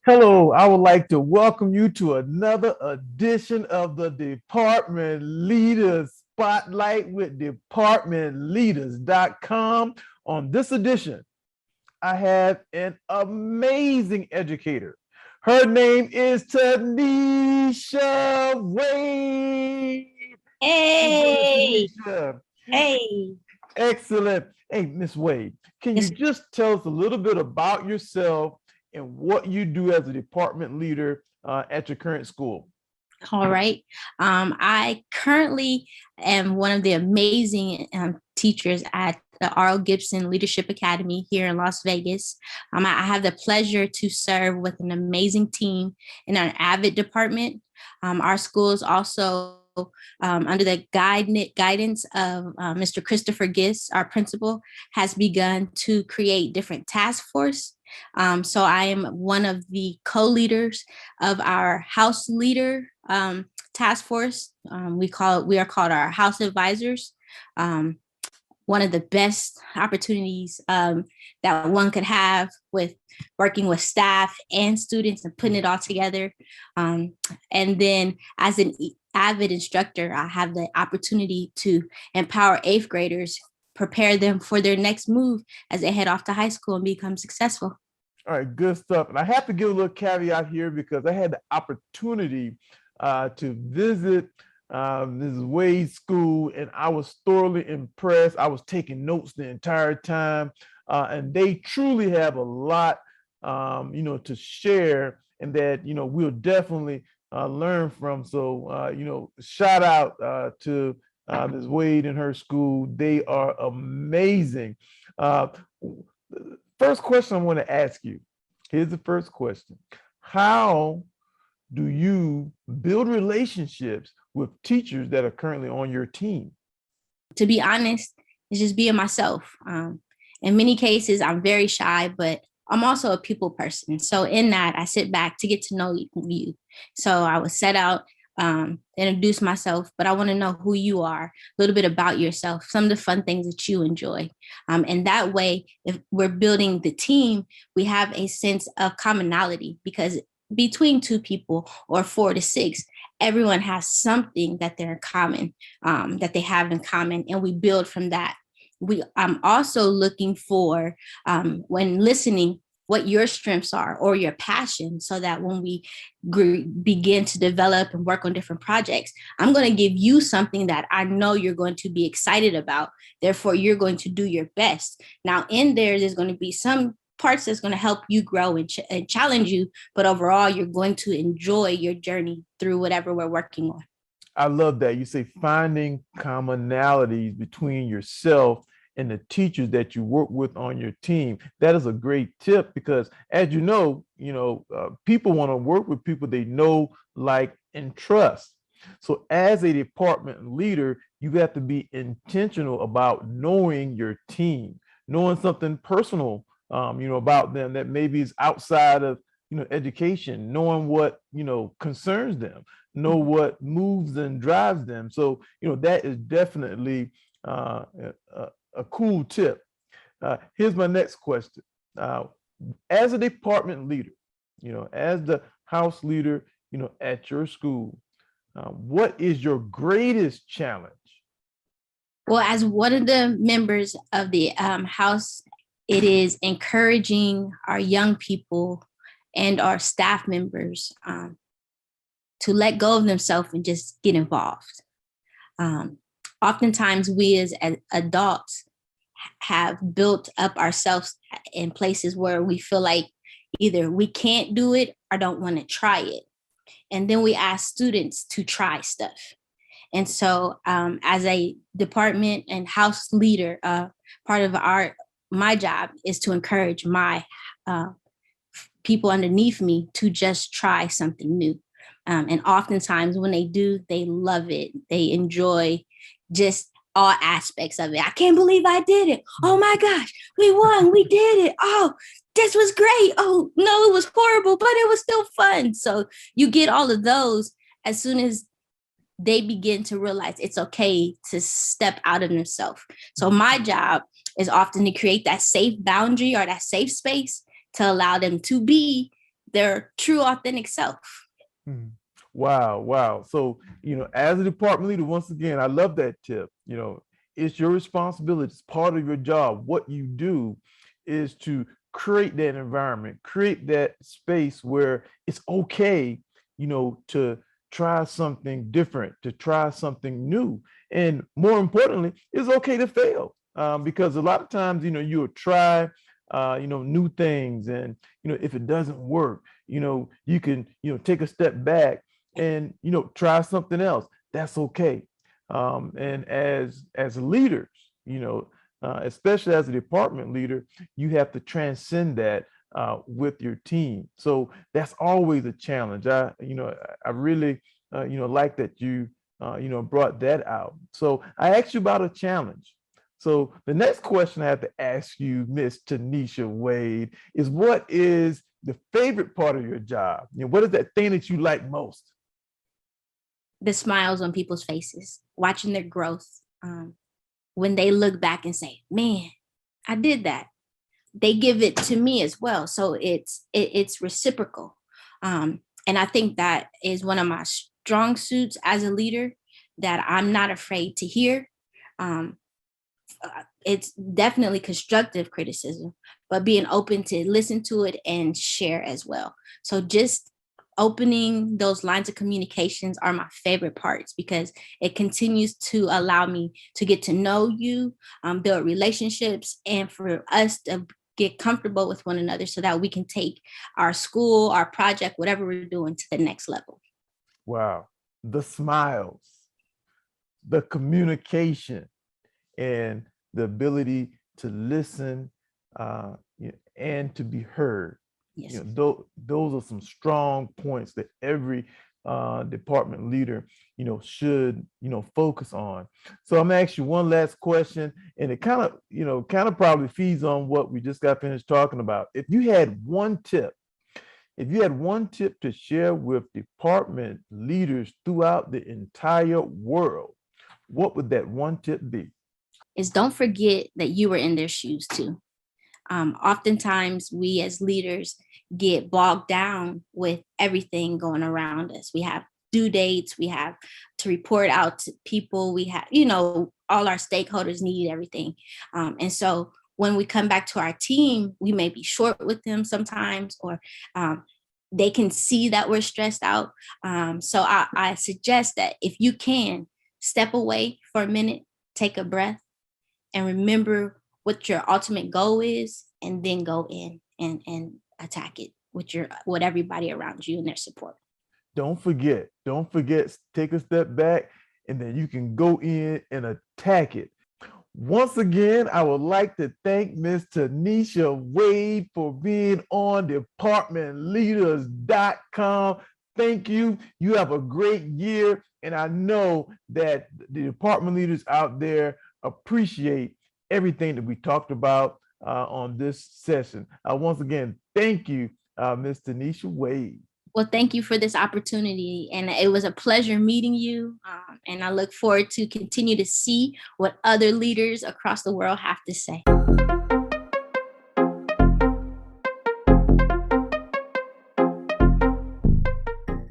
Hello, I would like to welcome you to another edition of the Department Leaders Spotlight with departmentleaders.com. On this edition, I have an amazing educator. Her name is Tenisha Wade. Hey, Tanisha. hey. Excellent. Hey, Miss Wade, can you Yes, just tell us a little bit about yourself and what you do as a department leader at your current school? all right. I currently am one of the amazing teachers at the R.L. Gibson Leadership Academy here in Las Vegas. I have the pleasure to serve with an amazing team in our AVID department. Our school is also under the guidance of Mr. Christopher Gist, our principal, has begun to create different task force. So I am one of the co-leaders of our house leader task force. We are called our house advisors. Um, One of the best opportunities that one could have with working with staff and students and putting it all together. Um, and then as an avid instructor, I have the opportunity to empower eighth graders, prepare them for their next move as they head off to high school and become successful. All right, good stuff. And I have to give a little caveat here because I had the opportunity to visit Mrs. Wade's school, and I was thoroughly impressed. I was taking notes the entire time, and they truly have a lot, to share, and that we'll definitely learn from. So, shout out to Ms. Wade and her school. They are amazing. Uh, First question I want to ask you. Here's the first question. How do you build relationships with teachers that are currently on your team? To be honest, it's just being myself. In many cases, I'm very shy, but I'm also a people person. So in that, I sit back to get to know you. So I would set out, introduce myself, but I want to know who you are, a little bit about yourself, some of the fun things that you enjoy. And that way, if we're building the team, we have a sense of commonality because between two people or four to six, everyone has something that they're in common, that they have in common, and we build from that. I'm also looking for, when listening, what your strengths are or your passion, so that when we begin to develop and work on different projects, I'm going to give you something that I know you're going to be excited about. Therefore, you're going to do your best. Now, in there's going to be some parts that's going to help you grow and challenge you, but overall, you're going to enjoy your journey through whatever we're working on. I love that. You say finding commonalities between yourself and the teachers that you work with on your team. That is a great tip because, as people want to work with people they know, like, and trust. So, as a department leader, you have to be intentional about knowing your team, knowing something personal, about them that maybe is outside of education, knowing what concerns them, know what moves and drives them. So, that is definitely uh, a, a cool tip. Here's my next question. Uh, as a department leader, as the house leader, at your school, what is your greatest challenge? Well, as one of the members of the house, it is encouraging our young people and our staff members to let go of themselves and just get involved. Um, Oftentimes, we as adults have built up ourselves in places where we feel like either we can't do it or don't want to try it. And then we ask students to try stuff. And so, as a department and house leader, part of my job is to encourage my uh, people underneath me to just try something new. And oftentimes, when they do, they love it. They enjoy just all aspects of it. I can't believe I did it. Oh my gosh, we won. We did it. Oh, this was great. Oh, no, it was horrible, but it was still fun. So you get all of those as soon as they begin to realize it's okay to step out of themselves. So my job is often to create that safe boundary or that safe space to allow them to be their true, authentic self. Mhm. Wow, wow. So, as a department leader, once again, I love that tip. It's your responsibility, it's part of your job. What you do is to create that environment, create that space where it's okay, to try something different, to try something new. And more importantly, it's okay to fail. Because a lot of times, you'll try, new things. And, if it doesn't work, you can, take a step back and, try something else. That's okay. And as leaders, especially as a department leader, you have to transcend that with your team. So that's always a challenge. I really, like that you, brought that out. So I asked you about a challenge. So the next question I have to ask you, Miss Tenisha Wade, is what is the favorite part of your job? What is that thing that you like most? The smiles on people's faces, watching their growth. When they look back and say, man, I did that. They give it to me as well. So it's reciprocal. And I think that is one of my strong suits as a leader, that I'm not afraid to hear. Um, it's definitely constructive criticism, but being open to listen to it and share as well. So just opening those lines of communications are my favorite parts, because it continues to allow me to get to know you, build relationships, and for us to get comfortable with one another so that we can take our school, our project, whatever we're doing, to the next level. Wow. The smiles, the communication, and the ability to listen, and to be heard. Yes. Those are some strong points that every department leader, should, focus on. So I'm gonna ask you one last question, and it kind of probably feeds on what we just got finished talking about. If you had one tip to share with department leaders throughout the entire world, what would that one tip be? Is don't forget that you were in their shoes too. Oftentimes, we as leaders get bogged down with everything going around us. We have due dates, we have to report out to people, we have, all our stakeholders need everything. And so when we come back to our team, we may be short with them sometimes, or they can see that we're stressed out. So I suggest that if you can, step away for a minute, take a breath, and remember what your ultimate goal is, and then go in and attack it with everybody around you and their support. Don't forget, take a step back, and then you can go in and attack it. Once again, I would like to thank Ms. Tenisha Wade for being on departmentleaders.com. Thank you. You have a great year, and I know that the department leaders out there appreciate everything that we talked about on this session. Once again, thank you, Ms. Tenisha Wade. Well, thank you for this opportunity. And it was a pleasure meeting you. And I look forward to continue to see what other leaders across the world have to say.